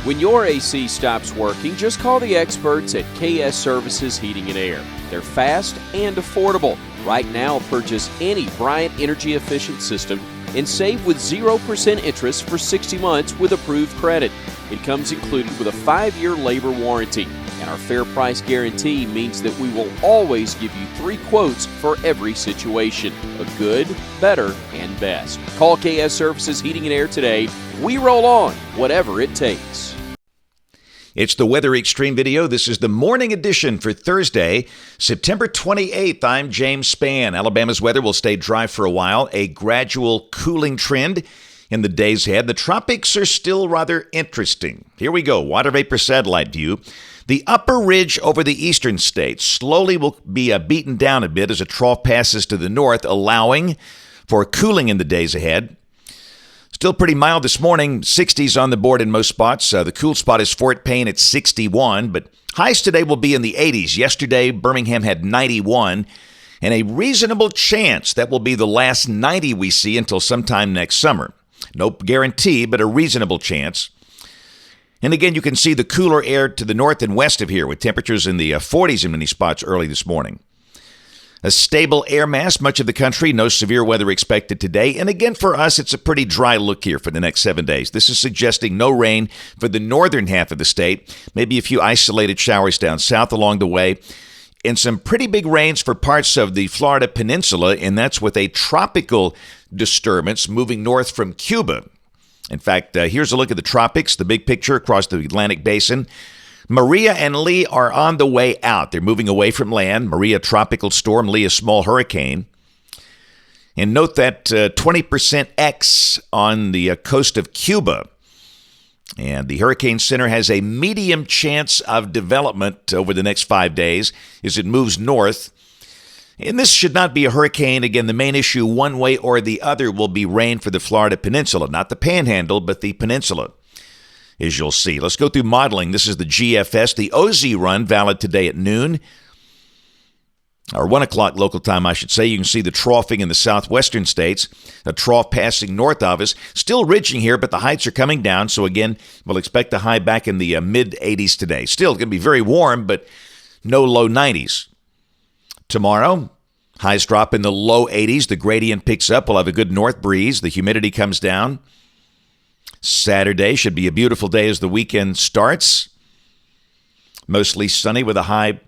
When your AC stops working, just call the experts at KS Services Heating and Air. They're fast and affordable. Right now, purchase any Bryant energy efficient system and save with 0% interest for 60 months with approved credit. It comes included with a 5-year labor warranty. And our fair price guarantee means that we will always give you 3 quotes for every situation. A good, better, and best. Call KS Services Heating and Air today. We roll on, whatever it takes. It's the Weather Xtreme video. This is the morning edition for Thursday, September 28th. I'm James Spann. Alabama's weather will stay dry for a while. A gradual cooling trend in the days ahead. The tropics are still rather interesting. Here we go. Water vapor satellite view. The upper ridge over the eastern states slowly will be beaten down a bit as a trough passes to the north, allowing for cooling in the days ahead. Still pretty mild this morning, 60s on the board in most spots. The cool spot is Fort Payne at 61, but highs today will be in the 80s. Yesterday, Birmingham had 91, and a reasonable chance that will be the last 90 we see until sometime next summer. No guarantee, but a reasonable chance. And again, you can see the cooler air to the north and west of here with temperatures in the 40s in many spots early this morning. A stable air mass, much of the country, no severe weather expected today. And again, for us, it's a pretty dry look here for the next 7 days. This is suggesting no rain for the northern half of the state, maybe a few isolated showers down south along the way, and some pretty big rains for parts of the Florida peninsula, and that's with a tropical disturbance moving north from Cuba. In fact, here's a look at the tropics, the big picture across the Atlantic basin. Maria and Lee are on the way out. They're moving away from land. Maria, tropical storm. Lee, a small hurricane. And note that 20% X on the coast of Cuba. And the Hurricane Center has a medium chance of development over the next 5 days as it moves north. And this should not be a hurricane. Again, the main issue one way or the other will be rain for the Florida Peninsula. Not the Panhandle, but the Peninsula, as you'll see. Let's go through modeling. This is the GFS, the OZ run, valid today at noon, or 1 o'clock local time, I should say. You can see the troughing in the southwestern states, a trough passing north of us, still ridging here, but the heights are coming down. So again, we'll expect a high back in the mid-80s today. Still going to be very warm, but no low 90s. Tomorrow, highs drop in the low 80s. The gradient picks up. We'll have a good north breeze. The humidity comes down. Saturday should be a beautiful day as the weekend starts. Mostly sunny with a high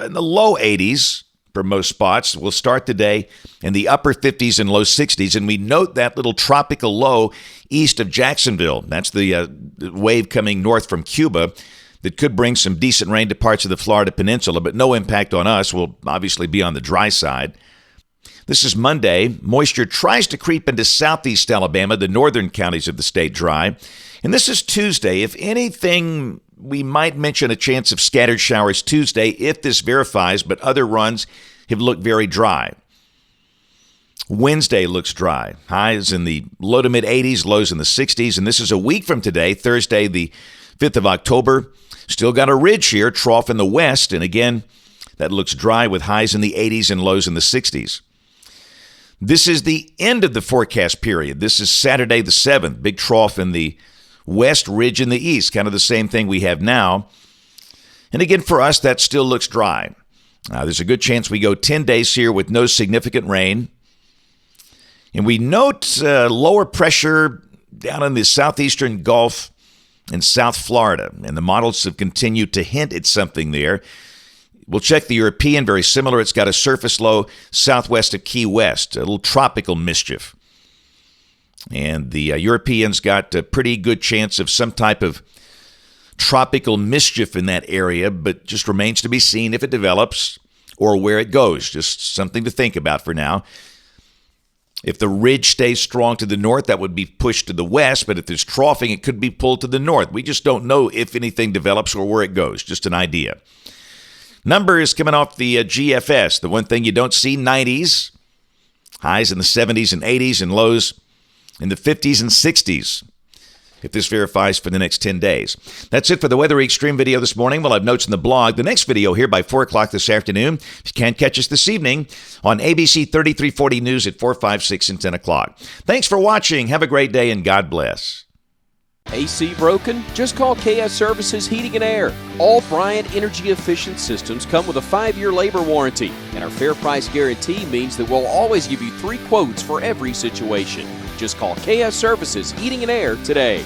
in the low 80s for most spots. We'll start the day in the upper 50s and low 60s, and we note that little tropical low east of Jacksonville. That's the wave coming north from Cuba that could bring some decent rain to parts of the Florida Peninsula, but no impact on us. We'll obviously be on the dry side. This is Monday. Moisture tries to creep into southeast Alabama, the northern counties of the state dry. And this is Tuesday. If anything, we might mention a chance of scattered showers Tuesday if this verifies, but other runs have looked very dry. Wednesday looks dry. Highs in the low to mid 80s, lows in the 60s. And this is a week from today, Thursday, the 5th of October. Still got a ridge here, trough in the west. And again, that looks dry with highs in the 80s and lows in the 60s. This is the end of the forecast period. This is Saturday the 7th. Big trough in the west, ridge in the east. Kind of the same thing we have now. And again, for us, that still looks dry. There's a good chance we go 10 days here with no significant rain. And we note lower pressure down in the southeastern Gulf in South Florida. And the models have continued to hint at something there. We'll check the European, very similar. It's got a surface low southwest of Key West, a little tropical mischief. And the Europeans got a pretty good chance of some type of tropical mischief in that area, but just remains to be seen if it develops or where it goes. Just something to think about for now. If the ridge stays strong to the north, that would be pushed to the west, but if there's troughing, it could be pulled to the north. We just don't know if anything develops or where it goes. Just an idea. Numbers coming off the GFS. The one thing you don't see, 90s. Highs in the 70s and 80s and lows in the 50s and 60s. If this verifies for the next 10 days. That's it for the Weather Xtreme video this morning. We'll have notes in the blog. The next video here by 4 o'clock this afternoon. If you can't catch us this evening on ABC 3340 News at 4, 5, 6, and 10 o'clock. Thanks for watching. Have a great day and God bless. AC broken? Just call KS Services Heating and Air. All Bryant energy efficient systems come with a 5-year labor warranty, and our fair price guarantee means that we'll always give you 3 quotes for every situation. Just call KS Services Heating and Air today.